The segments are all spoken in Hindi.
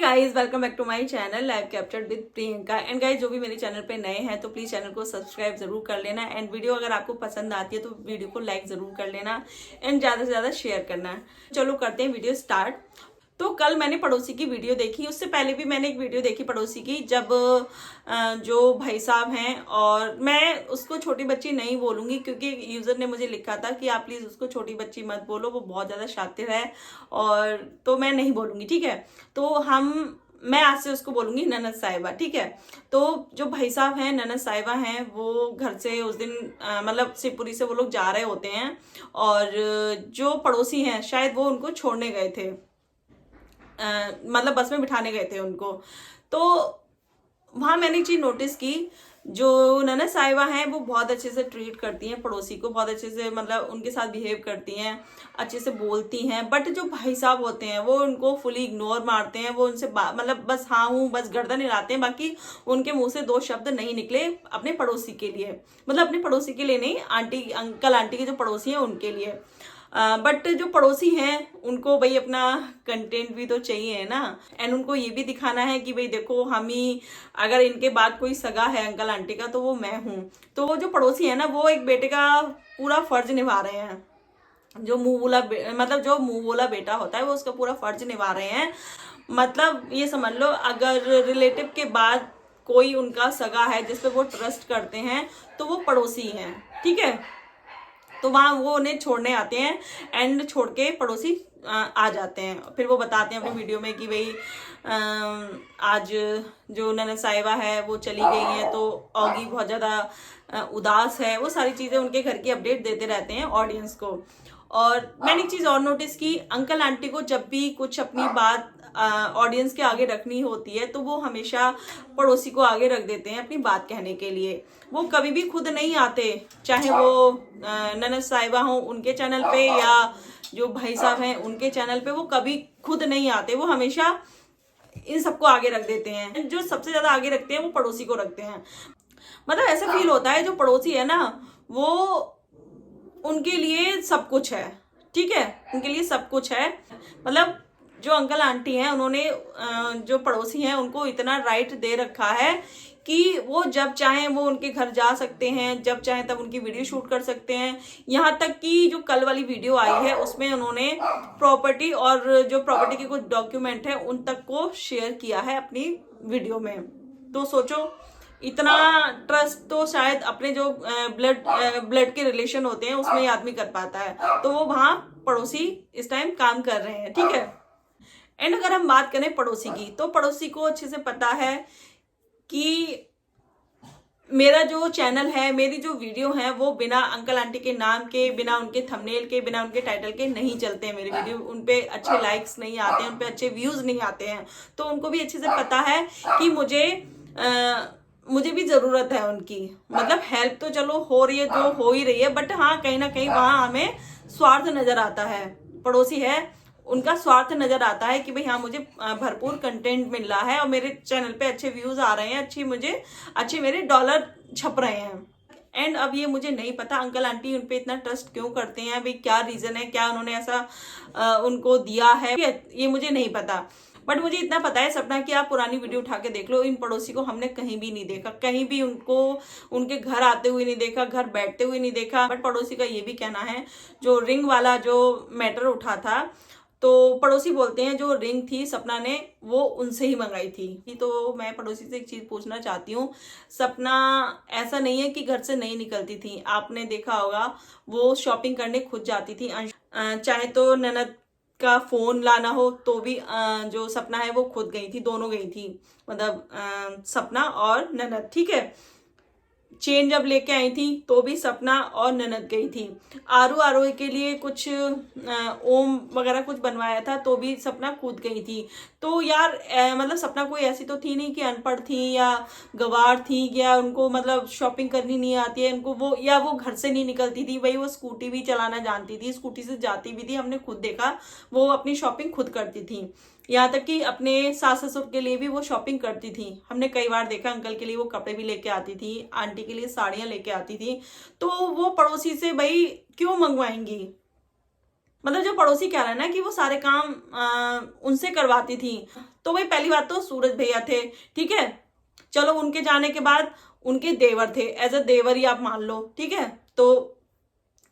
Guys, welcome back to my channel live captured with Priyanka. And guys, जो भी मेरे चैनल पे नए हैं तो प्लीज चैनल को सब्सक्राइब जरूर कर लेना। एंड वीडियो अगर आपको पसंद आती है तो वीडियो को लाइक जरूर कर लेना एंड ज्यादा से ज्यादा शेयर करना। चलो करते हैं वीडियो स्टार्ट। तो कल मैंने पड़ोसी की वीडियो देखी, उससे पहले भी मैंने एक वीडियो देखी पड़ोसी की, जब जो भाई साहब हैं, और मैं उसको छोटी बच्ची नहीं बोलूंगी क्योंकि यूजर ने मुझे लिखा था कि आप प्लीज उसको छोटी बच्ची मत बोलो, वो बहुत ज्यादा शातिर है, और तो मैं नहीं बोलूंगी, ठीक है। तो मैं आज से उसको बोलूंगी ननद साहिबा, ठीक है। तो जो भाई साहब हैं, ननद साहिबा हैं, वो घर से उस दिन मतलब शिवपुरी से वो लोग जा रहे होते हैं, और जो पड़ोसी हैं शायद वो उनको छोड़ने गए थे, मतलब बस में बिठाने गए थे उनको। तो वहां मैंने एक चीज नोटिस की, जो ननद साहिबा हैं वो बहुत अच्छे से ट्रीट करती हैं पड़ोसी को, बहुत अच्छे से मतलब उनके साथ बिहेव करती हैं, अच्छे से बोलती हैं। बट जो भाई साहब होते हैं वो उनको फुली इग्नोर मारते हैं, वो उनसे मतलब बस हाँ हूँ बस गर्दन हिलाते हैं, बाकी उनके मुंह से दो शब्द नहीं निकले अपने पड़ोसी के लिए, मतलब अपने पड़ोसी के लिए नहीं, आंटी अंकल आंटी के जो पड़ोसी हैं उनके लिए। बट जो पड़ोसी हैं उनको भाई अपना कंटेंट भी तो चाहिए है ना, एंड उनको ये भी दिखाना है कि भाई देखो हम ही, अगर इनके बाद कोई सगा है अंकल आंटी का तो वो मैं हूँ। तो वो जो पड़ोसी है ना, वो एक बेटे का पूरा फर्ज निभा रहे हैं, जो मुंह बोला मतलब जो मुंह बोला बेटा होता है वो उसका पूरा फर्ज निभा रहे हैं। मतलब ये समझ लो, अगर रिलेटिव के बाद कोई उनका सगा है जिसपे वो ट्रस्ट करते हैं तो वो पड़ोसी हैं, ठीक है। तो वहां वो उन्हें छोड़ने आते हैं एंड छोड़ के पड़ोसी आ जाते हैं। फिर वो बताते हैं अपनी वीडियो में कि भाई आज जो ननद साहिबा है वो चली गई है, तो ऑगी बहुत ज्यादा उदास है, वो सारी चीजें उनके घर की अपडेट देते रहते हैं ऑडियंस को। और मैंने एक चीज और नोटिस की, अंकल आंटी को जब भी कुछ अपनी बात ऑडियंस के आगे रखनी होती है तो वो हमेशा पड़ोसी को आगे रख देते हैं अपनी बात कहने के लिए। वो कभी भी खुद नहीं आते, चाहे वो ननद साहिबा हो उनके चैनल पे या जो भाई साहब हैं उनके चैनल पे, वो कभी खुद नहीं आते, वो हमेशा इन सबको आगे रख देते हैं। जो सबसे ज्यादा आगे रखते हैं वो पड़ोसी को रखते हैं। मतलब ऐसा फील होता है जो पड़ोसी है ना, वो उनके लिए सब कुछ है, ठीक है, उनके लिए सब कुछ है। मतलब जो अंकल आंटी हैं उन्होंने जो पड़ोसी हैं उनको इतना राइट दे रखा है कि वो जब चाहें वो उनके घर जा सकते हैं, जब चाहें तब उनकी वीडियो शूट कर सकते हैं। यहाँ तक कि जो कल वाली वीडियो आई है उसमें उन्होंने प्रॉपर्टी और जो प्रॉपर्टी के कुछ डॉक्यूमेंट है उन तक को शेयर किया है अपनी वीडियो में। तो सोचो, इतना ट्रस्ट तो शायद अपने जो ब्लड के रिलेशन होते हैं उसमें ही आदमी कर पाता है। तो वो वहां पड़ोसी इस टाइम काम कर रहे हैं, ठीक है। एंड अगर हम बात करें पड़ोसी की, तो पड़ोसी को अच्छे से पता है कि मेरा जो चैनल है, मेरी जो वीडियो है वो बिना अंकल आंटी के नाम के, बिना उनके थंबनेल के, बिना उनके टाइटल के नहीं चलते हैं। मेरे वीडियो उन पे अच्छे लाइक्स नहीं आते हैं, उन पे अच्छे व्यूज नहीं आते हैं। तो उनको भी अच्छे से पता है कि मुझे भी जरूरत है उनकी, मतलब हेल्प तो चलो हो रही है जो हो ही रही है, बट हाँ कहीं ना कहीं वहां हमें स्वार्थ नजर आता है। पड़ोसी है उनका स्वार्थ नजर आता है कि भाई हाँ मुझे भरपूर कंटेंट मिल रहा है और मेरे चैनल पे अच्छे व्यूज आ रहे हैं, अच्छे मेरे डॉलर छप रहे हैं। एंड अब ये मुझे नहीं पता अंकल आंटी उनपे इतना ट्रस्ट क्यों करते हैं, भाई क्या रीजन है, क्या उन्होंने ऐसा उनको दिया है, ये मुझे नहीं पता। बट मुझे इतना पता है सपना कि आप पुरानी वीडियो उठा के देख लो, इन पड़ोसी को हमने कहीं भी नहीं देखा, कहीं भी उनको उनके घर आते हुए नहीं देखा, घर बैठते हुए नहीं देखा। बट पड़ोसी का ये भी कहना है, जो रिंग वाला जो मैटर उठा था, तो पड़ोसी बोलते हैं जो रिंग थी सपना ने वो उनसे ही मंगाई थी। तो मैं पड़ोसी से एक चीज पूछना चाहती हूँ, सपना ऐसा नहीं है कि घर से नहीं निकलती थी, आपने देखा होगा वो शॉपिंग करने खुद जाती थी। चाहे तो ननद का फोन लाना हो तो भी जो सपना है वो खुद गई थी, दोनों गई थी, मतलब सपना और ननद, ठीक है। चेन जब लेके आई थी तो भी सपना और ननद गई थी। आरोही के लिए कुछ ओम वगैरह कुछ बनवाया था तो भी सपना खुद गई थी। तो यार मतलब सपना कोई ऐसी तो थी नहीं कि अनपढ़ थी या गवार थी या उनको मतलब शॉपिंग करनी नहीं आती है उनको, वो या वो घर से नहीं निकलती थी। भाई वो स्कूटी भी चलाना जानती थी, स्कूटी से जाती भी थी, हमने खुद देखा वो अपनी शॉपिंग खुद करती थी। यहाँ तक कि अपने सास ससुर के लिए भी वो शॉपिंग करती थी, हमने कई बार देखा। अंकल के लिए वो कपड़े भी लेके आती थी, आंटी के लिए साड़ियां लेके आती थी। तो वो पड़ोसी से भाई क्यों मंगवाएंगी, मतलब जो पड़ोसी कह रहा है ना कि वो सारे काम उनसे करवाती थी, तो भाई पहली बात तो सूरज भैया थे, ठीक है। चलो उनके जाने के बाद उनके देवर थे, एज अ देवर ही आप मान लो, ठीक है। तो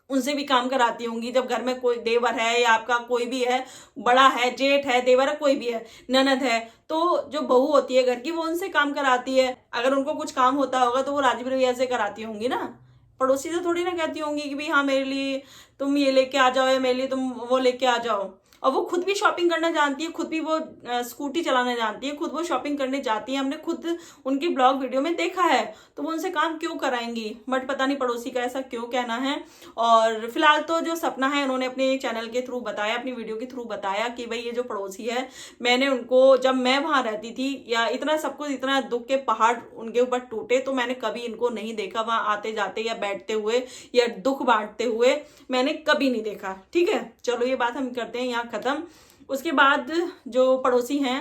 उनसे भी काम कराती होंगी। जब घर में कोई देवर है या आपका कोई भी है, बड़ा है, जेठ है, देवर है, कोई भी है, ननद है, तो जो बहू होती है घर की वो उनसे काम कराती है। अगर उनको कुछ काम होता होगा तो वो राजवीर भैया से कराती होंगी ना, पड़ोसी से थोड़ी ना कहती होंगी कि भाई हाँ मेरे लिए तुम ये लेके आ जाओ या मेरे लिए तुम वो लेके आ जाओ। और वो खुद भी शॉपिंग करना जानती है, खुद भी वो स्कूटी चलाना जानती है, खुद वो शॉपिंग करने जाती है, हमने खुद उनकी ब्लॉग वीडियो में देखा है। तो वो उनसे काम क्यों कराएंगी, बट पता नहीं पड़ोसी का ऐसा क्यों कहना है। और फिलहाल तो जो सपना है उन्होंने अपने चैनल के थ्रू बताया, अपनी वीडियो के थ्रू बताया कि भाई ये जो पड़ोसी है, मैंने उनको जब मैं वहां रहती थी या इतना सब कुछ, इतना दुख के पहाड़ उनके ऊपर टूटे, तो मैंने कभी इनको नहीं देखा वहां आते जाते या बैठते हुए या दुख बांटते हुए, मैंने कभी नहीं देखा, ठीक है। चलो ये बात हम करते हैं यहाँ खत्म। उसके बाद जो पड़ोसी हैं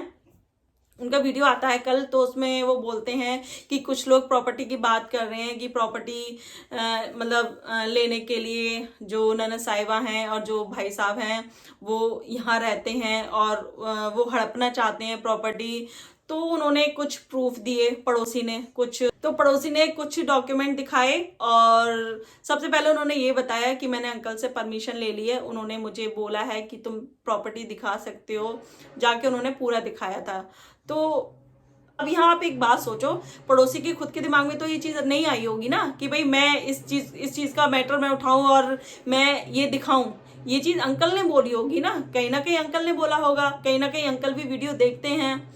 उनका वीडियो आता है कल, तो उसमें वो बोलते हैं कि कुछ लोग प्रॉपर्टी की बात कर रहे हैं कि प्रॉपर्टी मतलब लेने के लिए जो ननद साहिबा हैं और जो भाई साहब हैं वो यहाँ रहते हैं और वो हड़पना चाहते हैं प्रॉपर्टी। तो उन्होंने कुछ प्रूफ दिए पड़ोसी ने, पड़ोसी ने कुछ डॉक्यूमेंट दिखाए और सबसे पहले उन्होंने ये बताया कि मैंने अंकल से परमिशन ले ली है, उन्होंने मुझे बोला है कि तुम प्रॉपर्टी दिखा सकते हो, जाके उन्होंने पूरा दिखाया था। तो अब यहाँ आप एक बात सोचो, पड़ोसी के खुद के दिमाग में तो ये चीज नहीं आई होगी ना कि भाई मैं इस चीज का मैटर मैं उठाऊं और मैं ये दिखाऊं। ये चीज अंकल ने बोली होगी ना कहीं अंकल ने बोला होगा, कहीं ना कहीं अंकल भी वीडियो देखते हैं,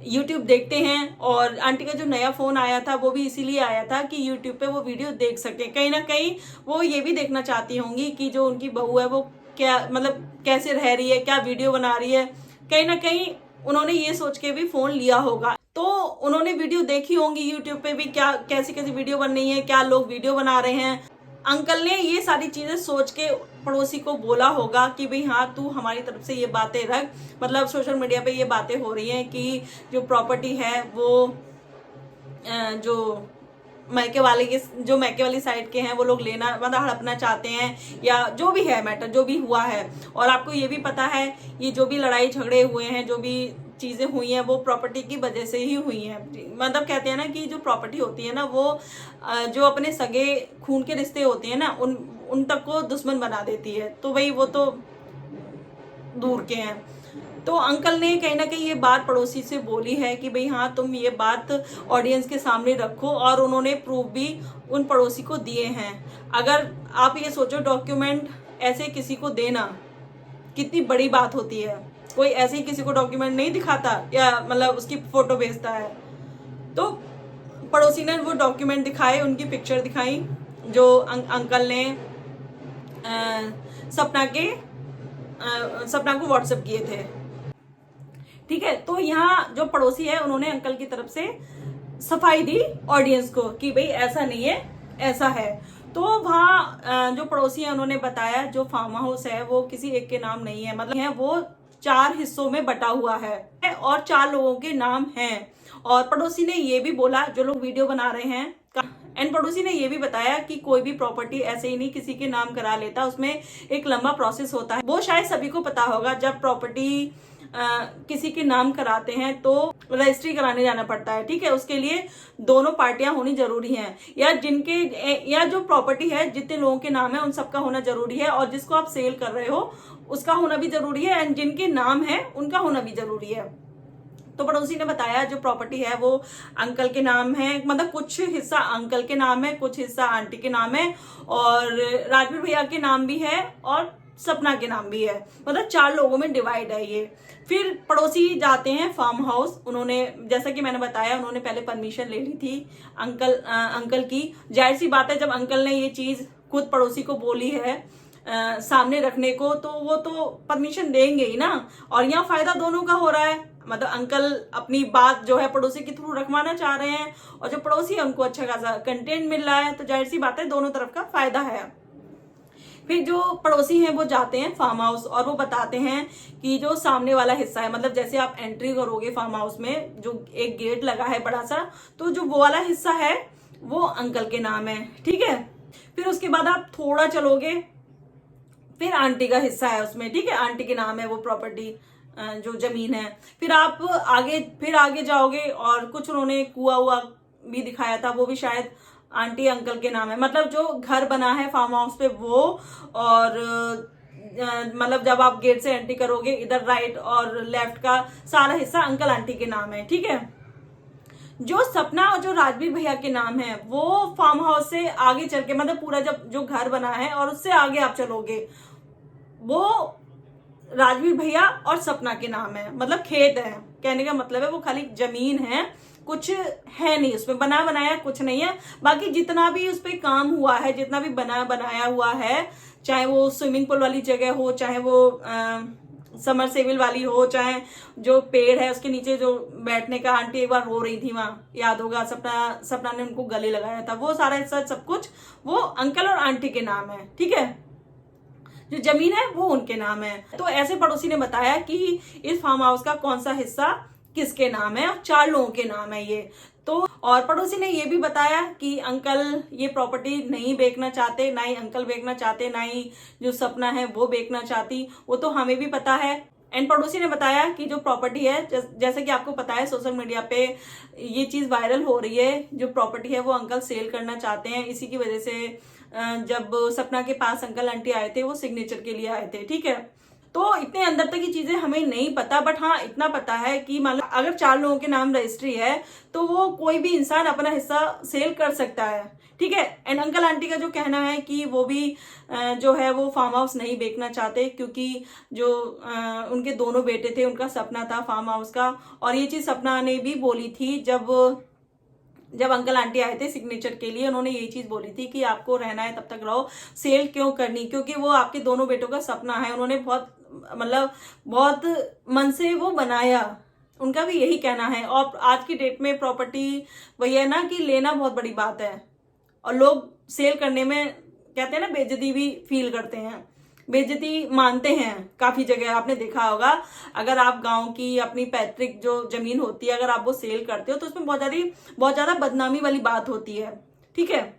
यूट्यूब देखते हैं। और आंटी का जो नया फोन आया था वो भी इसीलिए आया था कि यूट्यूब पे वो वीडियो देख सके। कहीं ना कहीं वो ये भी देखना चाहती होंगी कि जो उनकी बहू है वो क्या मतलब कैसे रह रही है, क्या वीडियो बना रही है। कहीं ना कहीं उन्होंने ये सोच के भी फोन लिया होगा। तो उन्होंने वीडियो देखी होंगी यूट्यूब पे भी, क्या कैसी कैसी वीडियो बन रही है, क्या लोग वीडियो बना रहे हैं। अंकल ने ये सारी चीजें सोच के पड़ोसी को बोला होगा कि भाई हाँ तू हमारी तरफ से ये बातें रख, मतलब सोशल मीडिया पे ये बातें हो रही हैं कि जो प्रॉपर्टी है वो जो मैके वाली साइड के हैं वो लोग लेना मतलब हड़पना चाहते हैं या जो भी है मैटर जो भी हुआ है। और आपको ये भी पता है ये जो भी लड़ाई झगड़े हुए हैं, जो भी चीजें हुई हैं वो प्रॉपर्टी की वजह से ही हुई हैं। मतलब कहते हैं ना कि जो प्रॉपर्टी होती है ना वो जो अपने सगे खून के रिश्ते होते हैं ना उन तक को दुश्मन बना देती है। तो भाई वो तो दूर के हैं। तो अंकल ने कहीं ना कहीं ये बात पड़ोसी से बोली है कि भाई हाँ तुम ये बात ऑडियंस के सामने रखो, और उन्होंने प्रूफ भी उन पड़ोसी को दिए हैं। अगर आप ये सोचो डॉक्यूमेंट ऐसे किसी को देना कितनी बड़ी बात होती है, कोई ऐसे ही किसी को डॉक्यूमेंट नहीं दिखाता या मतलब उसकी फोटो भेजता है। तो पड़ोसी ने वो डॉक्यूमेंट दिखाए, उनकी पिक्चर दिखाई जो अंकल ने सपना को व्हाट्सएप किए थे, ठीक है। तो यहाँ जो पड़ोसी है उन्होंने अंकल की तरफ से सफाई दी ऑडियंस को कि भाई ऐसा नहीं है ऐसा है। तो वहाँ जो पड़ोसी है उन्होंने बताया जो फार्म हाउस है वो किसी एक के नाम नहीं है, मतलब है वो 4 हिस्सों में बटा हुआ है और 4 लोगों के नाम हैं। और पड़ोसी ने ये भी बोला जो लोग वीडियो बना रहे हैं, एंड पड़ोसी ने ये भी बताया कि कोई भी प्रॉपर्टी ऐसे ही नहीं किसी के नाम करा लेता, उसमें एक लंबा प्रोसेस होता है। वो शायद सभी को पता होगा, जब प्रॉपर्टी किसी के नाम कराते हैं तो रजिस्ट्री कराने जाना पड़ता है, ठीक है। उसके लिए दोनों पार्टियां होनी जरूरी हैं, या जो प्रॉपर्टी है जितने लोगों के नाम है उन सबका होना जरूरी है, और जिसको आप सेल कर रहे हो उसका होना भी जरूरी है, एंड जिनके नाम है उनका होना भी जरूरी है। तो पड़ोसी ने बताया जो प्रॉपर्टी है वो अंकल के नाम है, मतलब कुछ हिस्सा अंकल के नाम है, कुछ हिस्सा आंटी के नाम है, और राजवीर भैया के नाम भी है और सपना के नाम भी है, मतलब 4 लोगों में डिवाइड है ये। फिर पड़ोसी जाते हैं फार्म हाउस, उन्होंने जैसा कि मैंने बताया उन्होंने पहले परमिशन ले ली थी अंकल की। जाहिर सी बात है जब अंकल ने ये चीज खुद पड़ोसी को बोली है सामने रखने को, तो वो तो परमिशन देंगे ही ना। और यहाँ फायदा दोनों का हो रहा है, मतलब अंकल अपनी बात जो है पड़ोसी के थ्रू रखवाना चाह रहे हैं और जो पड़ोसी है उनको अच्छा खासा कंटेंट मिल रहा है, तो जाहिर सी बात है दोनों तरफ का फायदा है। फिर जो पड़ोसी हैं वो जाते हैं फार्म हाउस और वो बताते हैं कि जो सामने वाला हिस्सा है, मतलब जैसे आप एंट्री करोगे फार्म हाउस में जो एक गेट लगा है बड़ा सा, तो जो वो वाला हिस्सा है वो अंकल के नाम है, ठीक है। फिर उसके बाद आप थोड़ा चलोगे, फिर आंटी का हिस्सा है उसमें, ठीक है, आंटी के नाम है वो प्रॉपर्टी, जो जमीन है। फिर आप आगे जाओगे और कुछ उन्होंने कुआं हुआ भी दिखाया था, वो भी शायद आंटी अंकल के नाम है। मतलब जो घर बना है फार्म हाउस पे वो, और मतलब जब आप गेट से एंट्री करोगे इधर राइट और लेफ्ट का सारा हिस्सा अंकल आंटी के नाम है, ठीक है। जो सपना और जो राजवीर भैया के नाम है वो फार्म हाउस से आगे चल के, मतलब पूरा जब जो घर बना है और उससे आगे आप चलोगे वो राजवीर भैया और सपना के नाम है। मतलब खेत है, कहने का मतलब है वो खाली जमीन है, कुछ है नहीं उसमें, बना बनाया कुछ नहीं है। बाकी जितना भी उस पर काम हुआ है, जितना भी बनाया हुआ है, चाहे वो स्विमिंग पूल वाली जगह हो, चाहे वो समर सेविल वाली हो, चाहे जो पेड़ है उसके नीचे जो बैठने का, आंटी एक बार रो रही थी वहां, याद होगा, सपना ने उनको गले लगाया था, वो सारा हिस्सा सब कुछ वो अंकल और आंटी के नाम है, ठीक है। जो जमीन है वो उनके नाम है। तो ऐसे पड़ोसी ने बताया कि इस फार्म हाउस का कौन सा हिस्सा किसके नाम है, और 4 लोगों के नाम है ये। तो और पड़ोसी ने ये भी बताया कि अंकल ये प्रॉपर्टी नहीं बेचना चाहते, ना ही अंकल बेचना चाहते, ना ही जो सपना है वो बेचना चाहती, वो तो हमें भी पता है। एंड पड़ोसी ने बताया कि जो प्रॉपर्टी है, जैसे कि आपको पता है सोशल मीडिया पे ये चीज वायरल हो रही है, जो प्रॉपर्टी है वो अंकल सेल करना चाहते हैं। इसी की वजह से जब सपना के पास अंकल आंटी आए थे वो सिग्नेचर के लिए आए थे, ठीक है। तो इतने अंदर तक की चीजें हमें नहीं पता, बट हाँ इतना पता है कि मान लो अगर 4 लोगों के नाम रजिस्ट्री है तो वो कोई भी इंसान अपना हिस्सा सेल कर सकता है, ठीक है। एंड अंकल आंटी का जो कहना है कि वो भी जो है वो फार्म हाउस नहीं बेचना चाहते, क्योंकि जो उनके दोनों बेटे थे उनका सपना था फार्म हाउस का। और ये चीज सपना ने भी बोली थी जब अंकल आंटी आए थे सिग्नेचर के लिए, उन्होंने यही चीज बोली थी कि आपको रहना है तब तक रहो, सेल क्यों करनी, क्योंकि वो आपके दोनों बेटों का सपना है। उन्होंने बहुत मन से वो बनाया, उनका भी यही कहना है। और आज की डेट में प्रॉपर्टी वही है ना कि लेना बहुत बड़ी बात है, और लोग सेल करने में कहते हैं ना बेइज्जती भी फील करते हैं, बेइज्जती मानते हैं। काफी जगह आपने देखा होगा, अगर आप गांव की अपनी पैतृक जो जमीन होती है अगर आप वो सेल करते हो तो उसमें बहुत ज्यादा बदनामी वाली बात होती है, ठीक है।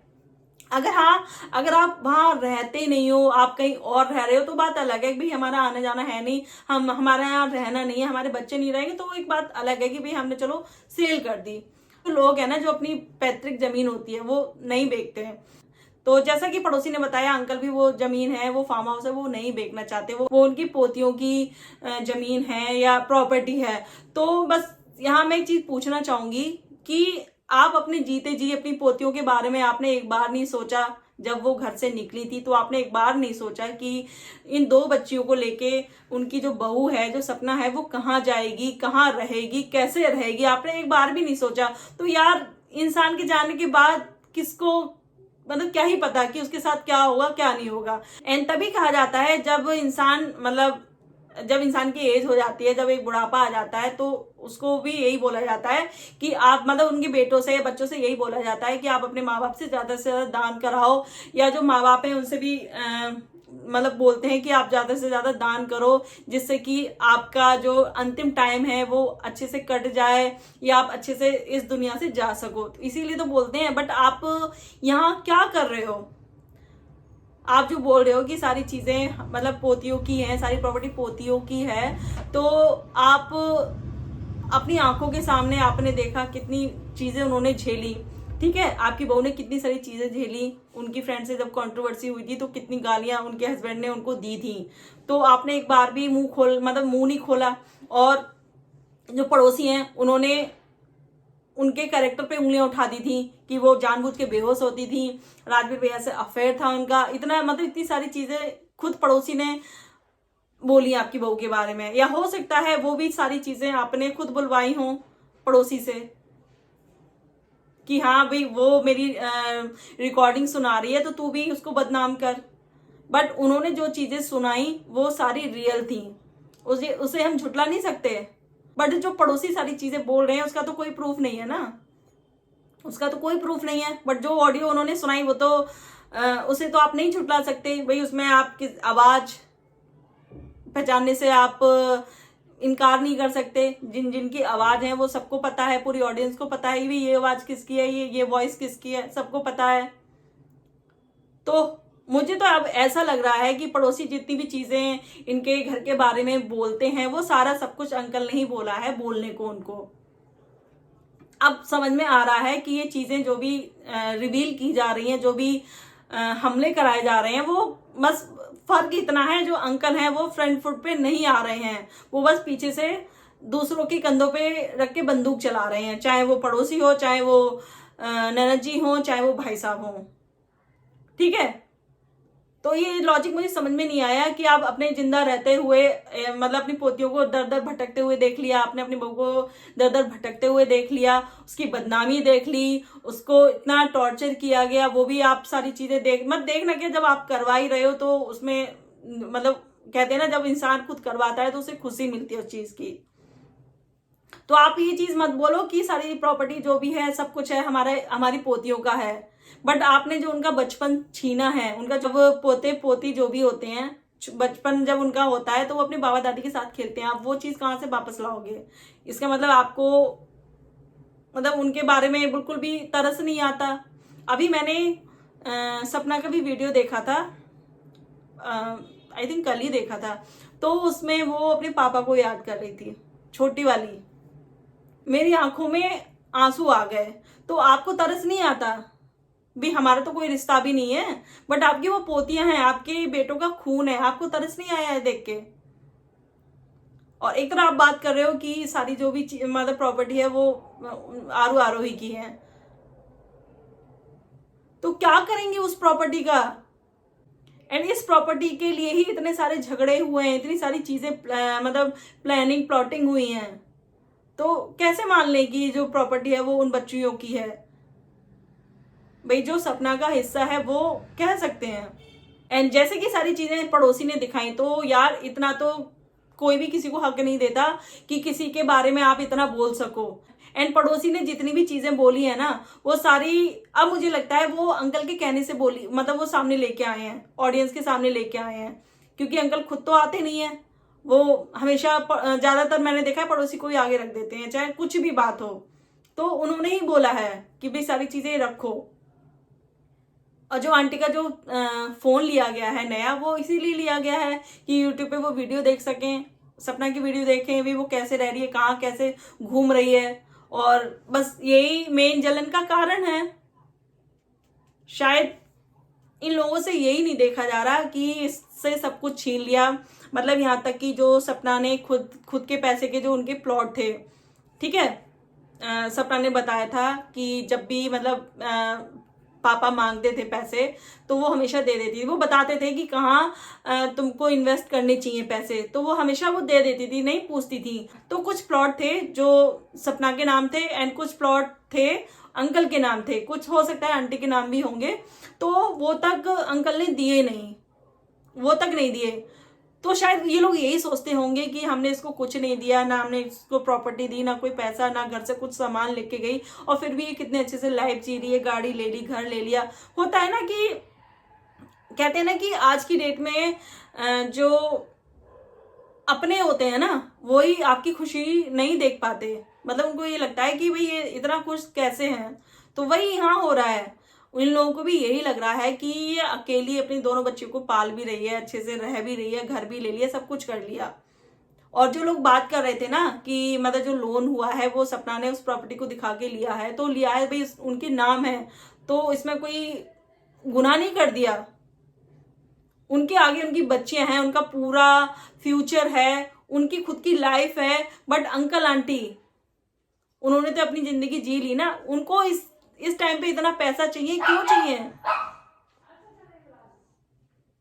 अगर आप वहां रहते नहीं हो, आप कहीं और रह रहे हो तो बात अलग है कि भाई हमारा आना जाना है नहीं, हमारे यहाँ रहना नहीं है, हमारे बच्चे नहीं रहेंगे, तो वो एक बात अलग है कि भाई हमने चलो सेल कर दी। तो लोग है ना जो अपनी पैतृक जमीन होती है वो नहीं बेचते हैं। तो जैसा कि पड़ोसी ने बताया, अंकल भी वो जमीन है, वो फार्म हाउस है, वो नहीं बेचना चाहते, वो उनकी पोतियों की जमीन है या प्रॉपर्टी है। तो बस यहाँ मैं एक चीज पूछना चाहूंगी कि आप अपने जीते जी अपनी पोतियों के बारे में आपने एक बार नहीं सोचा? जब वो घर से निकली थी तो आपने एक बार नहीं सोचा कि इन 2 बच्चियों को लेके उनकी जो बहू है, जो सपना है, वो कहाँ जाएगी, कहाँ रहेगी, कैसे रहेगी? आपने एक बार भी नहीं सोचा? तो यार इंसान के जाने के बाद किसको, मतलब क्या ही पता कि उसके साथ क्या होगा क्या नहीं होगा। एंड तभी कहा जाता है जब इंसान की एज हो जाती है, जब एक बुढ़ापा आ जाता है, तो उसको भी यही बोला जाता है कि आप उनके बेटों से या बच्चों से यही बोला जाता है कि आप अपने माँ बाप से ज्यादा दान कराओ, या जो माँ बाप हैं उनसे भी बोलते हैं कि आप ज्यादा से ज्यादा दान करो, जिससे कि आपका जो अंतिम टाइम है वो अच्छे से कट जाए, या आप अच्छे से इस दुनिया से जा सको। तो इसीलिए तो बोलते हैं। बट आप यहाँ क्या कर रहे हो? आप जो बोल रहे हो कि सारी चीजें पोतियों की हैं, सारी प्रॉपर्टी पोतियों की है, तो आप अपनी आंखों के सामने आपने देखा कितनी चीजें उन्होंने झेली, ठीक है। आपकी बहू ने कितनी सारी चीजें झेली, उनकी फ्रेंड से जब कंट्रोवर्सी हुई थी तो कितनी गालियां उनके हस्बैंड ने उनको दी थी। तो आपने एक बार भी मुंह नहीं खोला। और जो पड़ोसी हैं उन्होंने उनके कैरेक्टर पे उंगलियां उठा दी थी कि वो जानबूझ के बेहोश होती थी, राजवीर भैया से अफेयर था उनका, इतनी सारी चीजें खुद पड़ोसी ने बोली आपकी बहू के बारे में। या हो सकता है वो भी सारी चीजें आपने खुद बुलवाई हों पड़ोसी से कि हाँ भाई वो मेरी रिकॉर्डिंग सुना रही है तो तू भी उसको बदनाम कर। बट उन्होंने जो चीजें सुनाई वो सारी रियल थी, उसे हम झुटला नहीं सकते। बट जो पड़ोसी सारी चीजें बोल रहे हैं उसका तो कोई प्रूफ नहीं है ना, उसका तो कोई प्रूफ नहीं है। बट जो ऑडियो उन्होंने सुनाई वो तो उसे तो आप नहीं झुटला सकते भाई। उसमें आपकी आवाज पहचानने से आप इनकार नहीं कर सकते। जिनकी आवाज है वो सबको पता है, पूरी ऑडियंस को पता है ये आवाज किसकी है, ये वॉइस किसकी है, सबको पता है। तो मुझे तो अब ऐसा लग रहा है कि पड़ोसी जितनी भी चीजें इनके घर के बारे में बोलते हैं वो सारा सब कुछ अंकल ने ही बोला है बोलने को उनको। अब समझ में आ रहा है कि ये चीजें जो भी रिवील की जा रही हैं, जो भी हमले कराए जा रहे हैं, वो बस फर्क इतना है जो अंकल हैं वो फ्रंट फुट पे नहीं आ रहे हैं, वो बस पीछे से दूसरों के कंधों पे रख के बंदूक चला रहे हैं, चाहे वो पड़ोसी हो, चाहे वो ननद जी हो, चाहे वो भाई साहब हो। ठीक है, तो ये लॉजिक मुझे समझ में नहीं आया कि आप अपने जिंदा रहते हुए मतलब अपनी पोतियों को दर दर भटकते हुए देख लिया, आपने अपनी बहू को दर दर भटकते हुए देख लिया, उसकी बदनामी देख ली, उसको इतना टॉर्चर किया गया, वो भी आप सारी चीजें मत देखना कि जब आप करवा ही रहे हो तो उसमें मतलब कहते हैं ना, जब इंसान खुद करवाता है तो उसे खुशी मिलती है उस चीज की। तो आप ये चीज मत बोलो कि सारी प्रॉपर्टी जो भी है सब कुछ है हमारी पोतियों का है, बट आपने जो उनका बचपन छीना है, उनका जब पोते पोती जो भी होते हैं, बचपन जब उनका होता है तो वो अपने बाबा दादी के साथ खेलते हैं, आप वो चीज कहां से वापस लाओगे? इसका मतलब आपको मतलब उनके बारे में बिल्कुल भी तरस नहीं आता। अभी मैंने सपना का भी वीडियो देखा था, आई थिंक कल ही देखा था, तो उसमें वो अपने पापा को याद कर रही थी, छोटी वाली। मेरी आंखों में आंसू आ गए। तो आपको तरस नहीं आता भी? हमारा तो कोई रिश्ता भी नहीं है, बट आपकी वो पोतियां हैं, आपके बेटों का खून है, आपको तरस नहीं आया है देख के? और एक तरह आप बात कर रहे हो कि सारी जो भी मतलब प्रॉपर्टी है वो आरू आरोही की है, तो क्या करेंगे उस प्रॉपर्टी का? एंड इस प्रॉपर्टी के लिए ही इतने सारे झगड़े हुए हैं, इतनी सारी चीजें मतलब प्लानिंग प्लॉटिंग हुई हैं, तो कैसे मान लें कि जो प्रॉपर्टी है वो उन बच्चियों की है? भाई जो सपना का हिस्सा है वो कह सकते हैं। एंड जैसे कि सारी चीजें पड़ोसी ने दिखाई, तो यार इतना तो कोई भी किसी को हक नहीं देता कि किसी के बारे में आप इतना बोल सको। एंड पड़ोसी ने जितनी भी चीजें बोली है ना, वो सारी अब मुझे लगता है वो अंकल के कहने से बोली, मतलब वो सामने लेके आए हैं, ऑडियंस के सामने लेके आए हैं, क्योंकि अंकल खुद तो आते नहीं है। वो हमेशा ज्यादातर मैंने देखा है पड़ोसी को ही आगे रख देते हैं, चाहे कुछ भी बात हो। तो उन्होंने ही बोला है कि भाई सारी चीजें रखो। और जो आंटी का जो फोन लिया गया है नया, वो इसीलिए लिया गया है कि यूट्यूब पे वो वीडियो देख सकें, सपना की वीडियो देखें भी, वो कैसे रह रही है, कहाँ कैसे घूम रही है, और बस यही मेन जलन का कारण है। शायद इन लोगों से यही नहीं देखा जा रहा कि इससे सब कुछ छीन लिया, मतलब यहाँ तक कि जो सपना ने खुद के पैसे के जो उनके प्लॉट थे, ठीक है, सपना ने बताया था कि जब भी मतलब पापा मांगते थे पैसे तो वो हमेशा दे देती थी। वो बताते थे कि कहाँ तुमको इन्वेस्ट करने चाहिए पैसे, तो वो हमेशा वो दे देती थी, नहीं पूछती थी। तो कुछ प्लॉट थे जो सपना के नाम थे एंड कुछ प्लॉट थे अंकल के नाम थे, कुछ हो सकता है आंटी के नाम भी होंगे, तो वो तक अंकल ने दिए नहीं, वो तक नहीं दिए। तो शायद ये लोग यही सोचते होंगे कि हमने इसको कुछ नहीं दिया, ना हमने इसको प्रॉपर्टी दी, ना कोई पैसा, ना घर से कुछ सामान लेके गई, और फिर भी ये कितने अच्छे से लाइफ जी रही है, गाड़ी ले ली, घर ले लिया। होता है ना कि कहते हैं ना कि आज की डेट में जो अपने होते हैं ना, वही आपकी खुशी नहीं देख पाते, मतलब उनको ये लगता है कि भाई ये इतना खुश कैसे हैं। तो वही यहाँ हो रहा है, उन लोगों को भी यही लग रहा है कि ये अकेली अपनी दोनों बच्चों को पाल भी रही है, अच्छे से रह भी रही है, घर भी ले लिया, सब कुछ कर लिया। और जो लोग बात कर रहे थे ना कि मतलब जो लोन हुआ है वो सपना ने उस प्रॉपर्टी को दिखा के लिया है, तो लिया है भाई उनके नाम है, तो इसमें कोई गुनाह नहीं कर दिया। उनके आगे उनकी बच्चियां हैं, उनका पूरा फ्यूचर है, उनकी खुद की लाइफ है, बट अंकल आंटी उन्होंने तो अपनी जिंदगी जी ली ना। उनको इस टाइम पे इतना पैसा चाहिए, क्यों चाहिए?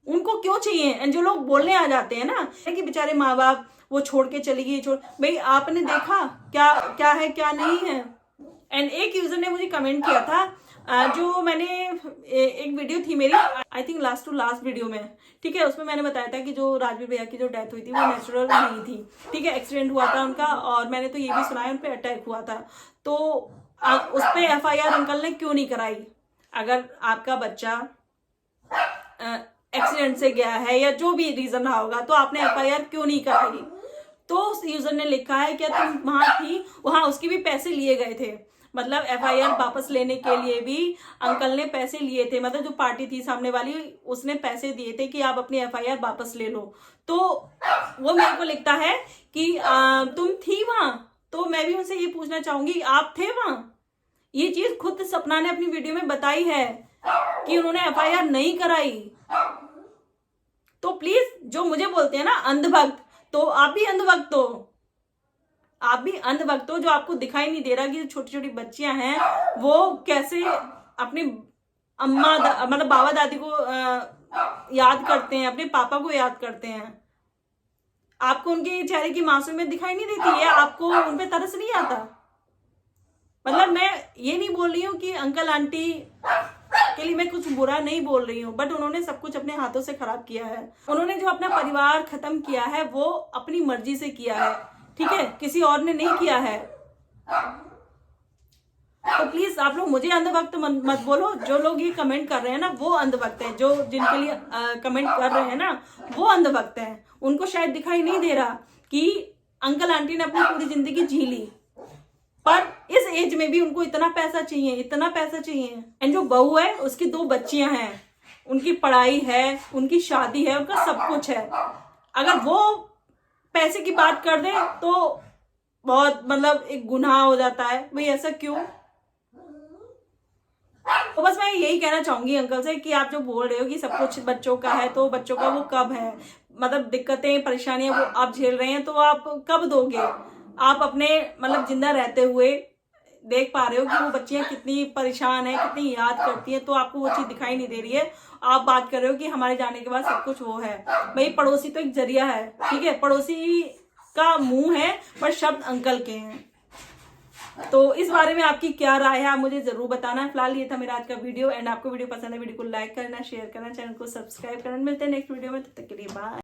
उनको क्यों चाहिए? एंड जो लोग बोलने आ जाते हैं ना कि बेचारे माँ बाप वो छोड़ के चली गई, भाई आपने देखा क्या क्या है क्या नहीं है। एंड एक यूजर ने मुझे कमेंट किया था, जो मैंने एक वीडियो थी मेरी, I think last to last video में, ठीक है, उसमें मैंने बताया था कि जो राजवीर भैया की जो डेथ हुई थी वो नेचुरल नहीं थी, ठीक है, एक्सीडेंट हुआ था उनका, और मैंने तो ये भी सुना है उन पर अटैक हुआ था। तो उस पर FIR अंकल ने क्यों नहीं कराई? अगर आपका बच्चा एक्सीडेंट से गया है या जो भी रीजन रहा होगा, तो आपने FIR क्यों नहीं कराई? तो उस यूजर ने लिखा है क्या तुम वहां थी, वहां उसके भी पैसे लिए गए थे, मतलब एफआईआर वापस लेने के लिए भी अंकल ने पैसे लिए थे, मतलब जो पार्टी थी सामने वाली उसने पैसे दिए थे कि आप अपनी एफआईआर वापस ले लो। तो वो मेरे को लिखता है कि तुम थी वहां, तो मैं भी उनसे ये पूछना चाहूंगी आप थे वहां? ये चीज खुद सपना ने अपनी वीडियो में बताई है कि उन्होंने एफआईआर नहीं कराई। तो प्लीज जो मुझे बोलते हैं ना अंधभक्त, तो आप भी अंधभक्त हो, आप भी अंधभक्त हो, जो आपको दिखाई नहीं दे रहा कि छोटी छोटी बच्चियां हैं वो कैसे अपनी अम्मा मतलब बाबा दादी को याद करते हैं, अपने पापा को याद करते हैं। आपको उनके चेहरे की मासूमियत दिखाई नहीं देती है? आपको उन पे तरस नहीं आता? मतलब मैं ये नहीं बोल रही हूँ कि अंकल आंटी के लिए मैं कुछ बुरा नहीं बोल रही हूँ, बट उन्होंने सब कुछ अपने हाथों से खराब किया है। उन्होंने जो अपना परिवार खत्म किया है वो अपनी मर्जी से किया है, ठीक है, किसी और ने नहीं किया है। तो प्लीज आप लोग मुझे अंधभक्त मत बोलो। जो लोग ये कमेंट कर रहे हैं ना वो अंधभक्त है, जो जिनके लिए कमेंट कर रहे हैं ना वो अंधभक्त है। उनको शायद दिखाई नहीं दे रहा कि अंकल आंटी ने अपनी पूरी जिंदगी जी ली, पर इस एज में भी उनको इतना पैसा चाहिए, इतना पैसा चाहिए। एंड जो बहू है उसकी 2 बच्चियां हैं, उनकी पढ़ाई है, उनकी शादी है, उनका सब कुछ है। अगर वो पैसे की बात कर दे तो बहुत मतलब एक गुनाह हो जाता है। भाई ऐसा क्यों? तो बस मैं यही कहना चाहूंगी अंकल से कि आप जो बोल रहे हो कि सब कुछ बच्चों का है, तो बच्चों का वो कब है? मतलब दिक्कतें परेशानियां वो आप झेल रहे हैं तो आप कब दोगे? आप अपने मतलब जिंदा रहते हुए देख पा रहे हो कि वो बच्चियां कितनी परेशान है, कितनी याद करती हैं, तो आपको वो चीज दिखाई नहीं दे रही है। आप बात कर रहे हो कि हमारे जाने के बाद सब कुछ वो है। भाई पड़ोसी तो एक जरिया है, ठीक है, पड़ोसी का मुंह है पर शब्द अंकल के हैं। तो इस बारे में आपकी क्या राय है आप मुझे जरूर बताना। फिलहाल ये था मेरा आज का वीडियो, एंड आपको वीडियो पसंद है वीडियो को लाइक करना, शेयर करना, चैनल को सब्सक्राइब करना। मिलते हैं नेक्स्ट वीडियो में, तब तक के लिए बाय।